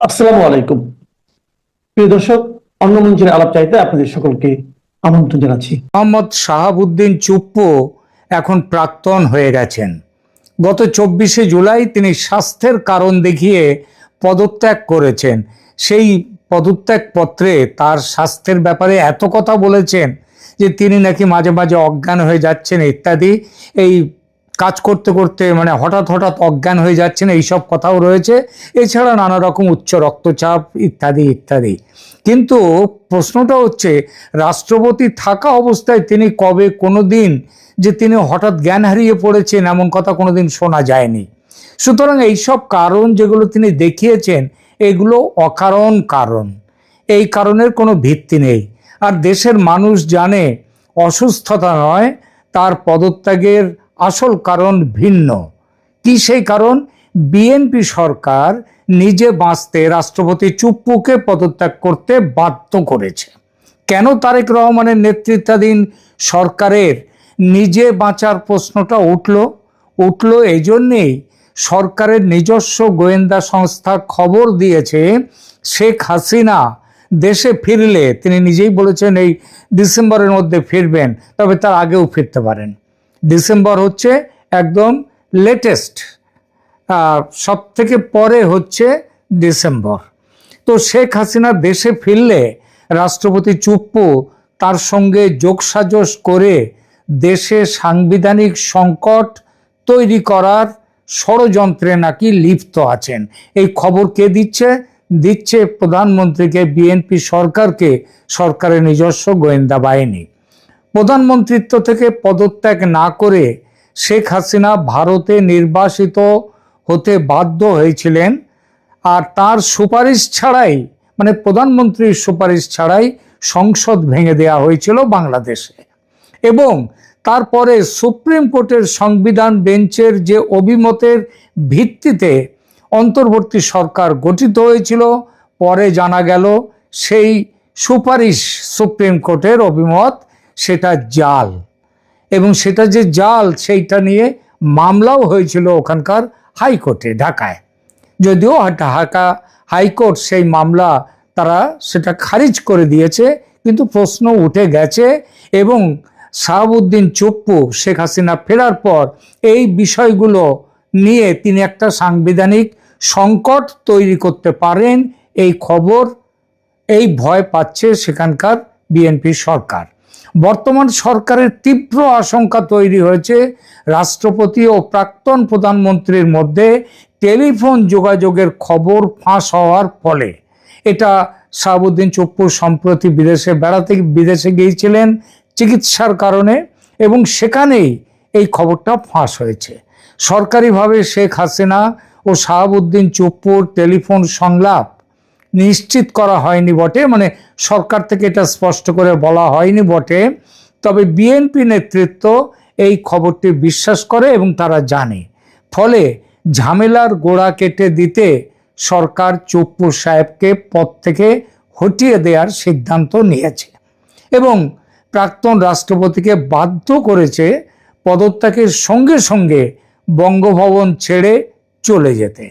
আসসালামু আলাইকুম। প্রিয় দর্শক, অন্য মঞ্চের আলাপ চাইতে আপনাদের সকলকে আমন্ত্রণ জানাচ্ছি। মোহাম্মদ শাহাবুদ্দিন চুপ্পু এখন প্রাক্তন হয়ে গেছেন। গত 24শে জুলাই তিনি স্বাস্থ্যের কারণ দেখিয়ে পদত্যাগ করেছেন। সেই পদত্যাগ পত্রে তার স্বাস্থ্যের ব্যাপারে এত কথা বলেছেন যে তিনি নাকি মাঝে মাঝে অজ্ঞান হয়ে যাচ্ছেন ইত্যাদি। এই কাজ করতে করতে হঠাৎ হঠাৎ অজ্ঞান হয়ে যাচ্ছেন, এইসব কথাও রয়েছে। এছাড়া নানা রকম উচ্চ রক্তচাপ ইত্যাদি ইত্যাদি। কিন্তু প্রশ্নটা হচ্ছে, রাষ্ট্রপতি থাকা অবস্থায় তিনি কবে কোনো দিন যে তিনি হঠাৎ জ্ঞান হারিয়ে পড়েছেন এমন কথা কোনোদিন শোনা যায়নি। সুতরাং এইসব কারণ যেগুলো তিনি দেখিয়েছেন এগুলো অকারণ কারণ, এই কারণের কোনো ভিত্তি নেই। আর দেশের মানুষ জানে অসুস্থতা নয়, তার পদত্যাগের আসল কারণ ভিন্ন। কি সেই কারণ? বিএনপি সরকার নিজে বাঁচতে রাষ্ট্রপতি চুপ্পুকে পদত্যাগ করতে বাধ্য করেছে। কেন তারেক রহমানের নেতৃত্বাধীন সরকারের নিজে বাঁচার প্রশ্নটা উঠল এই জন্যেই, সরকারের নিজস্ব গোয়েন্দা সংস্থা খবর দিয়েছে শেখ হাসিনা দেশে ফিরলে, তিনি নিজেই বলেছেন এই ডিসেম্বরের মধ্যে ফিরবেন, তবে তার আগেও ফিরতে পারেন। ডিসেম্বর হচ্ছে একদম লেটেস্ট, সব থেকে পরে হচ্ছে ডিসেম্বর। তো শেখ হাসিনা দেশে ফিরলে রাষ্ট্রপতি চুপ্পু তার সঙ্গে যোগসাজশ করে দেশে সাংবিধানিক সংকট তৈরি করার ষড়যন্ত্রে নাকি লিপ্ত আছেন। এই খবর কে দিচ্ছে প্রধানমন্ত্রীকে, বিএনপি সরকারকে, সরকারের নিজস্ব গোয়েন্দা বাহিনী। প্রধানমন্ত্রিত্ব থেকে পদত্যাগ না করে শেখ হাসিনা ভারতে নির্বাসিত হতে বাধ্য হয়েছিলেন। আর তার সুপারিশ ছাড়াই, প্রধানমন্ত্রীর সুপারিশ ছাড়াই সংসদ ভেঙে দেওয়া হয়েছিল বাংলাদেশে। এবং তারপরে সুপ্রিম কোর্টের সংবিধান বেঞ্চের যে অভিমতের ভিত্তিতে অন্তর্বর্তী সরকার গঠিত হয়েছিল, পরে জানা গেল সেই সুপারিশ, সুপ্রিম কোর্টের অভিমত, সেটা জাল। এবং সেটা যে জাল সেইটা নিয়ে মামলাও হয়েছিল ওখানকার হাইকোর্টে, ঢাকায়। যদিও ঢাকা হাইকোর্ট সেই মামলা তারা সেটা খারিজ করে দিয়েছে, কিন্তু প্রশ্ন উঠে গেছে। এবং শাহাবুদ্দিন চুপ্পু শেখ হাসিনা ফেরার পর এই বিষয়গুলো নিয়ে তিনি একটা সাংবিধানিক সংকট তৈরি করতে পারেন, এই খবর, এই ভয় পাচ্ছে সেখানকার বিএনপি সরকার। বর্তমান সরকারের তীব্র আশঙ্কা তৈরি হয়েছে রাষ্ট্রপতি ও প্রাক্তন প্রধানমন্ত্রীর মধ্যে টেলিফোন যোগাযোগের খবর ফাঁস হওয়ার ফলে। এটা শাহাবুদ্দিন চুপ্পু সম্প্রতি বিদেশে গিয়েছিলেন চিকিৎসার কারণে, এবং সেখানেই এই খবরটা ফাঁস হয়েছে। সরকারিভাবে শেখ হাসিনা ও শাহাবুদ্দিন চুপ্পুর টেলিফোন সংলাপ নিশ্চিত করা হয়নি বটে, সরকার থেকে এটা স্পষ্ট করে বলা হয়নি বটে, তবে বিএনপি নেতৃত্ব এই খবরটি বিশ্বাস করে এবং তারা জানে। ফলে ঝামেলার গোড়া কেটে দিতে সরকার চুপ্পু সাহেবকে পদ থেকে হটিয়ে দেওয়ার সিদ্ধান্ত নিয়েছে এবং প্রাক্তন রাষ্ট্রপতিকে বাধ্য করেছে পদত্যাগের সঙ্গে সঙ্গে বঙ্গভবন ছেড়ে চলে যেতে।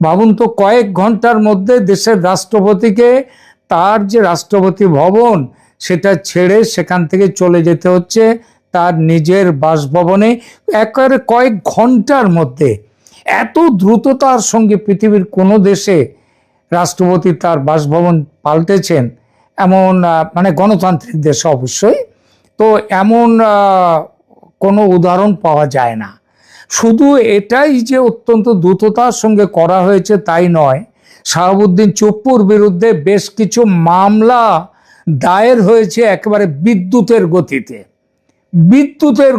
ভাবুন তো, কয়েক ঘন্টার মধ্যে দেশের রাষ্ট্রপতিকে তার যে রাষ্ট্রপতি ভবন সেটা ছেড়ে সেখান থেকে চলে যেতে হচ্ছে তার নিজের বাসভবনে, একেবারে কয়েক ঘন্টার মধ্যে। এত দ্রুততার সঙ্গে পৃথিবীর কোনো দেশে রাষ্ট্রপতি তার বাসভবন পাল্টেছেন এমন, গণতান্ত্রিক দেশে অবশ্যই, তো এমন কোনো উদাহরণ পাওয়া যায় না। শুধু এটাই যে অত্যন্ত দ্রুততার সঙ্গে করা হয়েছে তাই নয়, শাহাবুদ্দিন চুপ্পুর বিরুদ্ধে বেশ কিছু মামলা দায়ের হয়েছে একেবারে বিদ্যুতের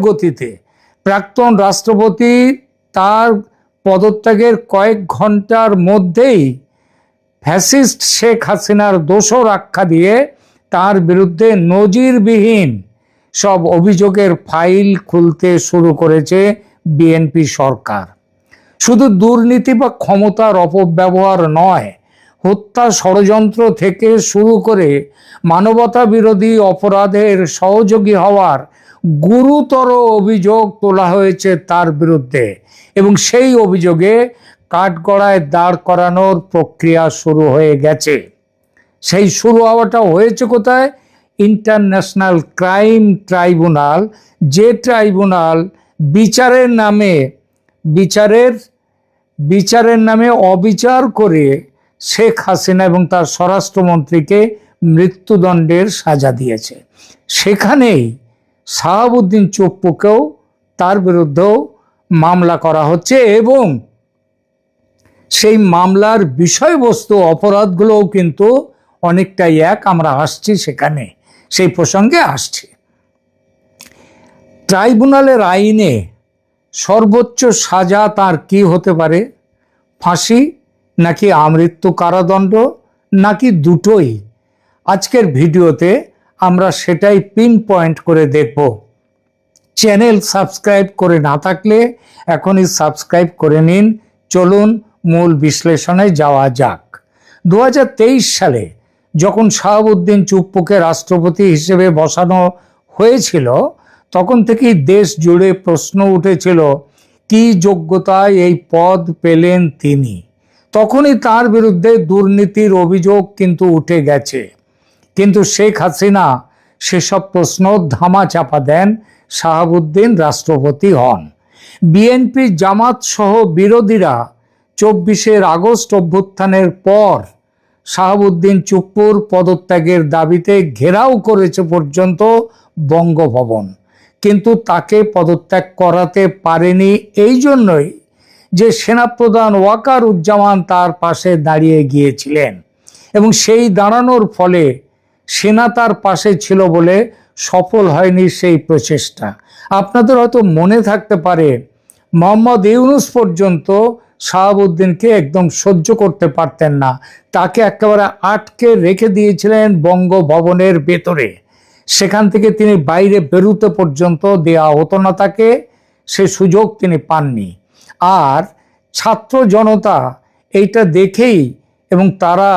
গতিতে। প্রাক্তন রাষ্ট্রপতি তার পদত্যাগের কয়েক ঘন্টার মধ্যেই ফ্যাসিস্ট শেখ হাসিনার দোসর আখ্যা দিয়ে তার বিরুদ্ধে নজিরবিহীন সব অভিযোগের ফাইল খুলতে শুরু করেছে বিএনপি সরকার। শুধু দুর্নীতি বা ক্ষমতার অপব্যবহার নয়, হত্যা ষড়যন্ত্র থেকে শুরু করে মানবতা বিরোধী অপরাধের সহযোগী হওয়ার গুরুতর অভিযোগ তোলা হয়েছে তার বিরুদ্ধে। এবং সেই অভিযোগে কাঠগড়ায় দাঁড় করানোর প্রক্রিয়া শুরু হয়ে গেছে। সেই শুরু হওয়াটা হয়েছে কোথায়? ইন্টারন্যাশনাল ক্রাইম ট্রাইব্যুনাল, যে ট্রাইব্যুনাল বিচারের নামে অবিচার করে শেখ হাসিনা এবং তার স্বরাষ্ট্রমন্ত্রীকে মৃত্যুদণ্ডের সাজা দিয়েছে। সেখানেই শাহাবুদ্দিন চুপ্পুকেও তার বিরুদ্ধেও মামলা করা হচ্ছে এবং সেই মামলার বিষয়বস্তু অপরাধগুলোও কিন্তু অনেকটাই এক। আমরা আসছি সেখানে, সেই প্রসঙ্গে আসছি। ট্রাইব্যুনালের আইনে সর্বোচ্চ সাজা তার কি হতে পারে? ফাঁসি, নাকি আমৃত্যু কারাদণ্ড, নাকি দুটোই? আজকের ভিডিওতে আমরা সেটাই পিন পয়েন্ট করে দেখব। চ্যানেল সাবস্ক্রাইব করে না থাকলে এখনই সাবস্ক্রাইব করে নিন। চলুন মূল বিশ্লেষণে যাওয়া যাক। 2023 সালে যখন শাহাবুদ্দিন চুপ্পুকে রাষ্ট্রপতি হিসেবে বসানো হয়েছিল, তখন থেকেই দেশ জুড়ে প্রশ্ন উঠেছিল কি যোগ্যতায় এই পদ পেলেন তিনি। তখনই তার বিরুদ্ধে দুর্নীতির অভিযোগ কিন্তু উঠে গেছে, কিন্তু শেখ হাসিনা সেসব প্রশ্ন ধামাচাপা দেন, শাহাবুদ্দিন রাষ্ট্রপতি হন। বিএনপি, জামাত সহ বিরোধীরা 24 আগস্ট অভ্যুত্থানের পর শাহাবুদ্দিন চুপ্পুর পদত্যাগের দাবিতে ঘেরাও করেছে পর্যন্ত বঙ্গভবন, কিন্তু তাকে পদত্যাগ করাতে পারেনি এই জন্যই যে সেনাপ্রধান ওয়াকারুজ্জামান তার পাশে দাঁড়িয়ে গিয়েছিলেন এবং সেই দাঁড়ানোর ফলে সেনা তার পাশে ছিল বলে সফল হয়নি সেই প্রচেষ্টা। আপনাদের হয়তো মনে থাকতে পারে মোহাম্মদ ইউনূস পর্যন্ত শাহাবুদ্দিনকে একদম সহ্য করতে পারতেন না, তাকে একেবারে আটকে রেখে দিয়েছিলেন বঙ্গভবনের ভেতরে। সেখান থেকে তিনি বাইরে বেরোতে পর্যন্ত দেয়া হতো না তাকে, সে সুযোগ তিনি পাননি। আর ছাত্র জনতা এইটা দেখেই এবং তারা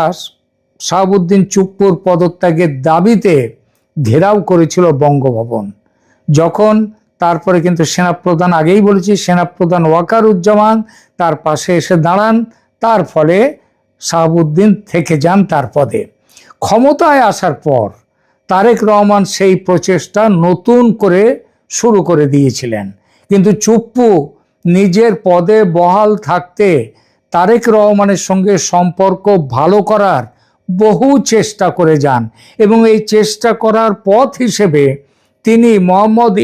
শাহাবুদ্দিন চুপ্পুর পদত্যাগের দাবিতে ঘেরাও করেছিল বঙ্গভবন। যখন তারপরে কিন্তু সেনাপ্রধান, আগেই বলেছি, সেনাপ্রধান ওয়াকারুজ্জামান তার পাশে এসে দাঁড়ান, তার ফলে শাহাবুদ্দিন থেকে যান তার পদে। ক্ষমতায় আসার পর তারেক রহমান সেই প্রচেষ্টা নতুন করে শুরু করে দিয়েছিলেন, কিন্তু চুপ্পু নিজের পদে বহাল থাকতে তারেক রহমানের সঙ্গে সম্পর্ক ভালো করার বহু চেষ্টা করে যান এবং এই চেষ্টা করার পথ হিসেবে তিনি মোহাম্মদ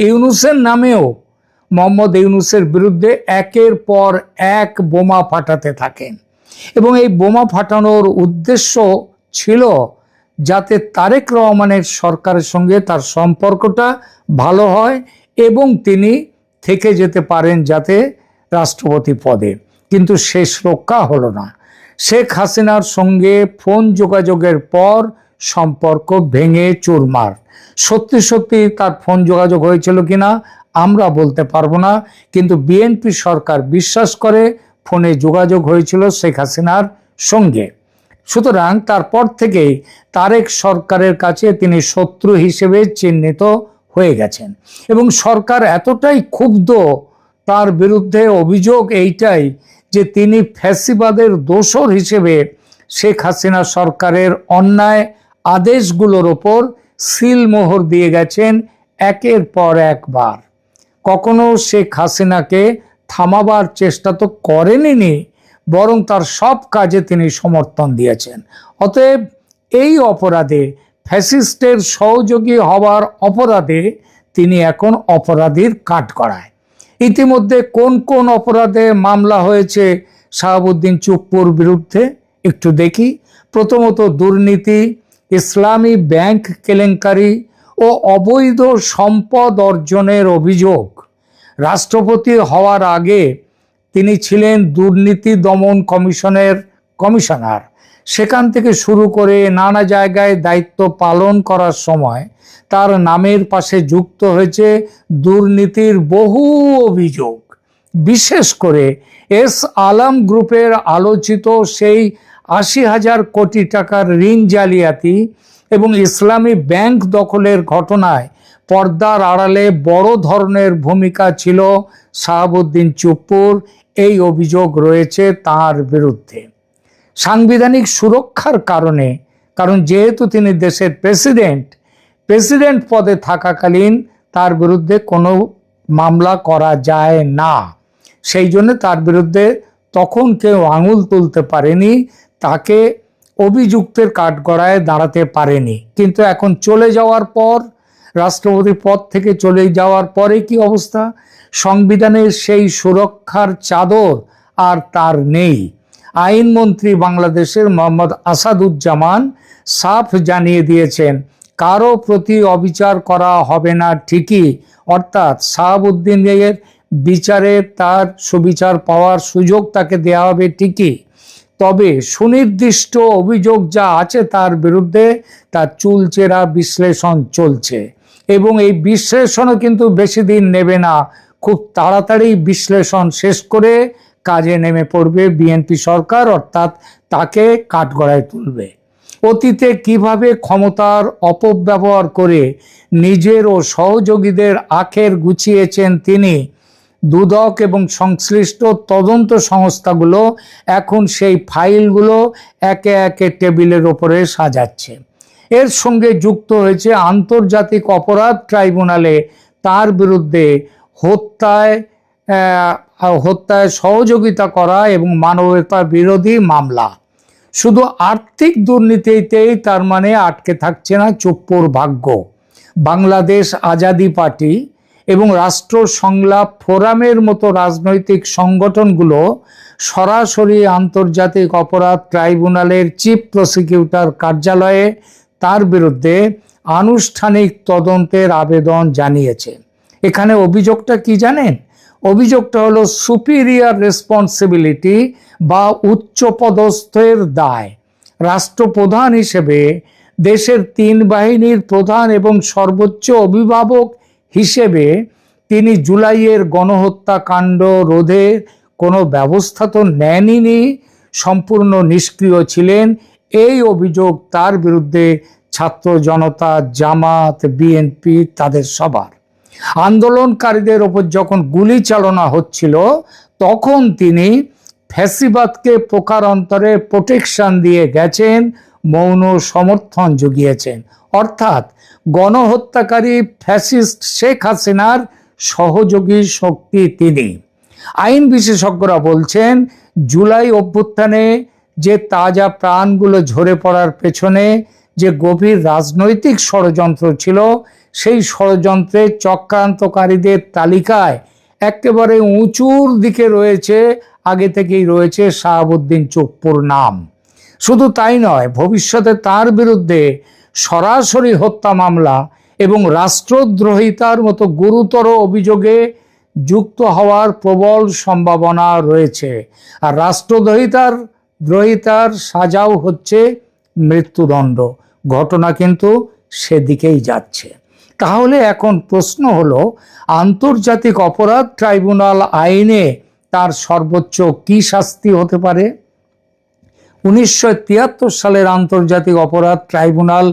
ইউনূসের বিরুদ্ধে একের পর এক বোমা ফাটাতে থাকেন এবং এই বোমা ফাটানোর উদ্দেশ্য ছিল যাতে তারেক রহমানের সরকারের সঙ্গে তার সম্পর্কটা ভালো হয় এবং তিনি থেকে যেতে পারেন যাতে রাষ্ট্রপতি পদে। কিন্তু শেষ রক্ষা হলো না। শেখ হাসিনার সঙ্গে ফোন যোগাযোগের পর সম্পর্ক ভেঙে চুরমার। সত্যি সত্যি তার ফোন যোগাযোগ হয়েছিল কিনা আমরা বলতে পারবো না, কিন্তু বিএনপি সরকার বিশ্বাস করে ফোনে যোগাযোগ হয়েছিল শেখ হাসিনার সঙ্গে। সুতরাং তারপর থেকেই তারেক সরকারের কাছে তিনি শত্রু হিসেবে চিহ্নিত হয়ে গেছেন এবং সরকার এতটাই ক্ষুব্ধ, তার বিরুদ্ধে অভিযোগ এইটাই যে তিনি ফ্যাসিবাদের দোসর হিসেবে শেখ হাসিনা সরকারের অন্যায় আদেশগুলোর ওপর সিলমোহর দিয়ে গেছেন একের পর একবার। কখনো শেখ হাসিনাকে থামাবার চেষ্টা তো করেননি, বরং তার সব কাজে তিনি সমর্থন দিয়েছেন। অতএব এই অপরাধে, ফ্যাসিস্টের সহযোগী হওয়ার অপরাধে তিনি এখন অপরাধীর কাঠগড়ায়। ইতিমধ্যে কোন কোন অপরাধে মামলা হয়েছে শাহাবুদ্দিন চুপ্পুর বিরুদ্ধে একটু দেখি। প্রথমত দুর্নীতি, ইসলামী ব্যাংক কেলেঙ্কারি ও অবৈধ সম্পদ অর্জনের অভিযোগ। রাষ্ট্রপতি হওয়ার আগে তিনি ছিলেন দুর্নীতি দমন কমিশনের কমিশনার। সেখান থেকে শুরু করে নানা জায়গায় দায়িত্ব পালন করার সময় তার নামের পাশে যুক্ত হয়েছে দুর্নীতির বহু অভিযোগ। বিশেষ করে এস আলম গ্রুপের আলোচিত সেই 80,000 কোটি টাকার ঋণ জালিয়াতি এবং ইসলামী ব্যাংক দখলের ঘটনায় পর্দার আড়ালে বড় ধরনের ভূমিকা ছিল শাহাবুদ্দিন চুপ্পুর। এই অভিযোগ রয়েছে তার বিরুদ্ধে। সাংবিধানিক সুরক্ষার কারণে, কারণ যেহেতু তিনি দেশের প্রেসিডেন্ট পদে থাকাকালীন তার বিরুদ্ধে কোনো মামলা করা যায় না, সেই জন্য তার বিরুদ্ধে তখন কেউ আঙুল তুলতে পারেনি, তাকে অভিযুক্তের কাঠগড়ায় দাঁড়াতে পারেনি। কিন্তু এখন চলে যাওয়ার পর, রাষ্ট্রপতি পদ থেকে চলে যাওয়ার পরে কি অবস্থা? সংবিধানের সেই সুরক্ষার চাদর আর তার নেই। আইনমন্ত্রী বাংলাদেশের মোহাম্মদ আসাদুজ্জামান সাফ জানিয়ে দিয়েছেন, কারো প্রতি অবিচার করা হবে না ঠিকই, অর্থাৎ শাহাবুদ্দিনের বিচারে তার সুবিচার পাওয়ার সুযোগ তাকে দেওয়া হবে ঠিকই, তবে সুনির্দিষ্ট অভিযোগ যা আছে তার বিরুদ্ধে তার চুলচেরা বিশ্লেষণ চলছে, এবং এই বিশ্লেষণও কিন্তু বেশি দিন নেবে না। খুব তাড়াতাড়ি বিশ্লেষণ শেষ করে কাজে নেমে পড়বে বিএনপি সরকার, অর্থাৎ তাকে কাঠগড়ায় তুলবে। অতীতে কিভাবে ক্ষমতার অপব্যবহার করে নিজের ও সহযোগীদের আখের গুছিয়েছেন তিনি, দুদক এবং সংশ্লিষ্ট তদন্ত সংস্থাগুলো এখন সেই ফাইলগুলো একে একে টেবিলের ওপরে সাজাচ্ছে। এর সঙ্গে যুক্ত হয়েছে আন্তর্জাতিক অপরাধ ট্রাইব্যুনালে তার বিরুদ্ধে হত্যায় সহযোগিতা করা এবং মানবতা বিরোধী মামলা। শুধু আর্থিক দুর্নীতিতেই তার মানে আটকে থাকছে না চুপ্পুর ভাগ্য। বাংলাদেশ আজাদি পার্টি এবং রাষ্ট্র সংলাপ ফোরামের মতো রাজনৈতিক সংগঠনগুলো সরাসরি আন্তর্জাতিক অপরাধ ট্রাইব্যুনালের চিফ প্রসিকিউটর কার্যালয়ে তার বিরুদ্ধে আনুষ্ঠানিক তদন্তের আবেদন জানিয়েছে। এখানে অভিযোগটা কি জানেন? অভিযোগটা হলো সুপিরিয়র রেসপন্সিবিলিটি বা উচ্চপদস্থের দায়। রাষ্ট্রপ্রধান হিসেবে দেশের 3 বাহিনীর প্রধান এবং সর্বোচ্চ অভিভাবক হিসেবে তিনি জুলাইয়ের গণহত্যাকাণ্ড রোধে কোনো ব্যবস্থা তো নেননি, সম্পূর্ণ নিষ্ক্রিয় ছিলেন। এই অভিযোগ তার বিরুদ্ধে ছাত্র জনতা, জামাত, বিএনপি তাদের সবার। আন্দোলনকারীদের ওপর যখন গুলি চালনা হচ্ছিল তখন তিনি ফ্যাসিবাদকে প্রকারান্তরে প্রোটেকশন দিয়ে গেছেন, মৌন সমর্থন জুগিয়েছেন। অর্থাৎ গণহত্যাকারী ফ্যাসিস্ট শেখ হাসিনার সহযোগী শক্তি তিনি। আইন বিশেষজ্ঞরা বলছেন, জুলাই অভ্যুত্থানে যে তাজা প্রাণগুলো ঝরে পড়ার পেছনে যে গভীর রাজনৈতিক ষড়যন্ত্র ছিল, সেই ষড়যন্ত্রের চক্রান্তকারীদের তালিকায় একেবারে উঁচুর দিকে রয়েছে, আগে থেকেই রয়েছে শাহাবুদ্দিন চুপ্পুর নাম। শুধু তাই নয়, ভবিষ্যতে তার বিরুদ্ধে সরাসরি হত্যা মামলা এবং রাষ্ট্রদ্রোহিতার মতো গুরুতর অভিযোগে যুক্ত হওয়ার প্রবল সম্ভাবনা রয়েছে। আর রাষ্ট্রদ্রোহিতার সাজাও হচ্ছে মৃত্যুদণ্ড। ঘটনা কিন্তু সেদিকেই যাচ্ছে। তাহলে এখন প্রশ্ন হলো, আন্তর্জাতিক অপরাধ ট্রাইব্যুনাল আইনে তার সর্বোচ্চ কি শাস্তি হতে পারে? 1973 সালের আন্তর্জাতিক অপরাধ ট্রাইব্যুনাল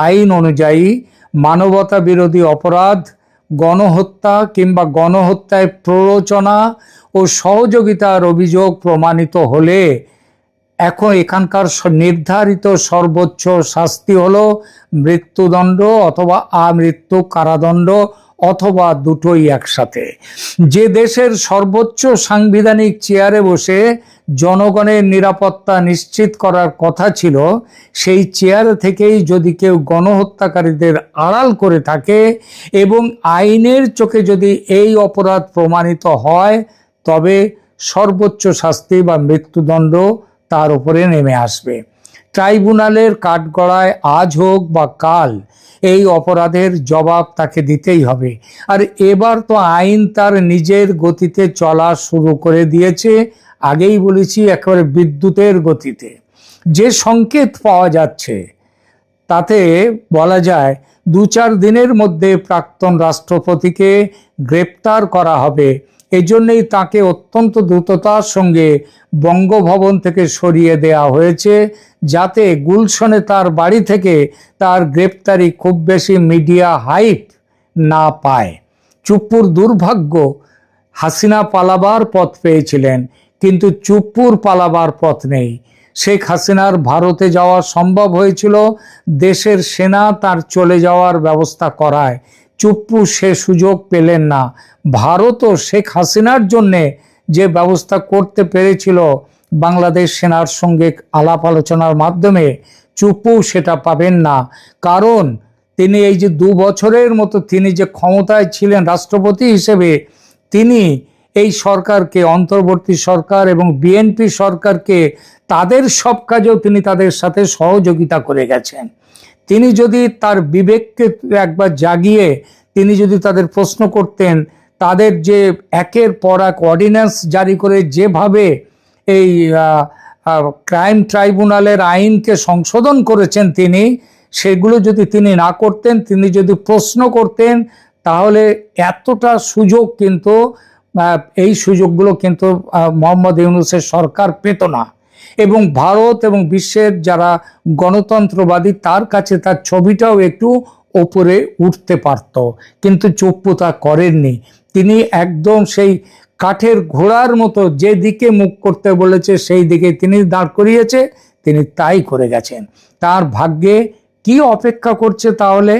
আইন অনুযায়ী মানবতা বিরোধী অপরাধ, গণহত্যা কিংবা গণহত্যায় প্ররোচনা ও সহযোগিতার অভিযোগ প্রমাণিত হলে এখন এখানকার নির্ধারিত সর্বোচ্চ শাস্তি হলো মৃত্যুদণ্ড অথবা আমৃত্যু কারাদণ্ড, অথবা দুটোই একসাথে। যে দেশের সর্বোচ্চ সাংবিধানিক চেয়ারে বসে জনগণের নিরাপত্তা নিশ্চিত করার কথা ছিল, সেই চেয়ার থেকেই যদি কেউ গণহত্যাকারীদের আড়াল করে থাকে এবং আইনের চোখে যদি এই অপরাধ প্রমাণিত হয়, তবে সর্বোচ্চ শাস্তি বা মৃত্যুদণ্ড তার উপরে নেমে আসবে। ট্রাইব্যুনালের কাঠগড়ায় আজ হোক বা কাল এই অপরাধের জবাব তাকে দিতেই হবে। আর এবার তো আইন তার নিজের গতিতে চলা শুরু করে দিয়েছে। আগেই বলেছি, একেবারে বিদ্যুতের গতিতে। যে সংকেত পাওয়া যাচ্ছে তাতে বলা যায় 2-4 দিনের মধ্যে প্রাক্তন রাষ্ট্রপতিকে গ্রেপ্তার করা হবে। এজন্যই তাকে অত্যন্ত দ্রুততার সঙ্গে বঙ্গভবন থেকে সরিয়ে দেওয়া হয়েছে, যাতে গুলশনে তার বাড়ি থেকে তার গ্রেপ্তারি খুব বেশি মিডিয়া হাইপ না পায়। চুপ্পুর দুর্ভাগ্য হাসিনা পালাবার পথ পেয়েছিলেন, কিন্তু চুপ্পুর পালাবার পথ নেই। শেখ হাসিনার ভারতে যাওয়া সম্ভব হয়েছিল দেশের সেনা তার চলে যাওয়ার ব্যবস্থা করায়। চুপ্পু সে সুযোগ পেলেন না। ভারতও শেখ হাসিনার জন্যে যে ব্যবস্থা করতে পেরেছিল বাংলাদেশ সেনার সঙ্গে আলাপ আলোচনার মাধ্যমে, চুপ্পু সেটা পাবেন না। কারণ তিনি এই যে 2 বছরের মতো তিনি যে ক্ষমতায় ছিলেন রাষ্ট্রপতি হিসেবে, তিনি এই সরকারকে, অন্তর্বর্তী সরকার এবং বিএনপি সরকারকে, তাদের সব কাজেও তিনি তাদের সাথে সহযোগিতা করে গেছেন। তিনি যদি তার বিবেককে একবার জাগিয়ে তিনি যদি তাদের প্রশ্ন করতেন, তাদের যে একের পর এক অর্ডিন্যান্স জারি করে যেভাবে এই ক্রাইম ট্রাইব্যুনালের আইনকে সংশোধন করেছেন তিনি, সেগুলো যদি তিনি না করতেন, তিনি যদি প্রশ্ন করতেন, তাহলে এতটা সুযোগ কিন্তু এই সুযোগগুলো কিন্তু মোহাম্মদ ইউনূসের সরকার পেত না। এবং ভারত এবং বিশ্বের যারা গণতন্ত্রবাদী তার কাছে তার ছবিটাও একটু ওপরে উঠতে পারত। কিন্তু চুপ্পু তা করেননি। তিনি একদম সেই কাঠের ঘোড়ার মতো যেদিকে মুখ করতে বলেছে সেই দিকে তিনি দাঁড় করিয়েছে, তিনি তাই করে গেছেন। তার ভাগ্যে কি অপেক্ষা করছে তাহলে?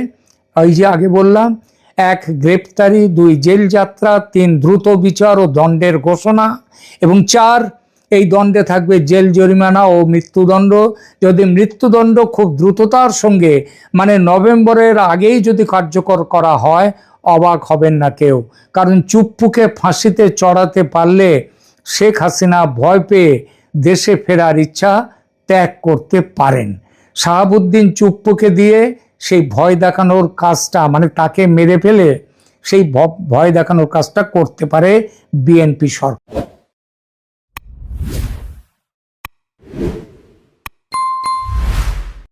ওই যে আগে বললাম, 1 গ্রেপ্তারি, 2 জেল যাত্রা, 3 দ্রুত বিচার ও দণ্ডের ঘোষণা, এবং 4 এই দণ্ডে থাকবে জেল জরিমানা ও মৃত্যুদণ্ড। যদি মৃত্যুদণ্ড খুব দ্রুততার সঙ্গে, মানে নভেম্বরের আগেই যদি কার্যকর করা হয়, অবাক হবেন না কেউ। কারণ চুপ্পুকে ফাঁসিতে চড়াতে পারলে শেখ হাসিনা ভয় পেয়ে দেশে ফেরার ইচ্ছা ত্যাগ করতে পারেন। শাহাবুদ্দিন চুপ্পুকে দিয়ে সেই ভয় দেখানোর কাজটা, মানে তাকে মেরে ফেলে সেই ভয় দেখানোর কাজটা করতে পারে বিএনপি সরকার।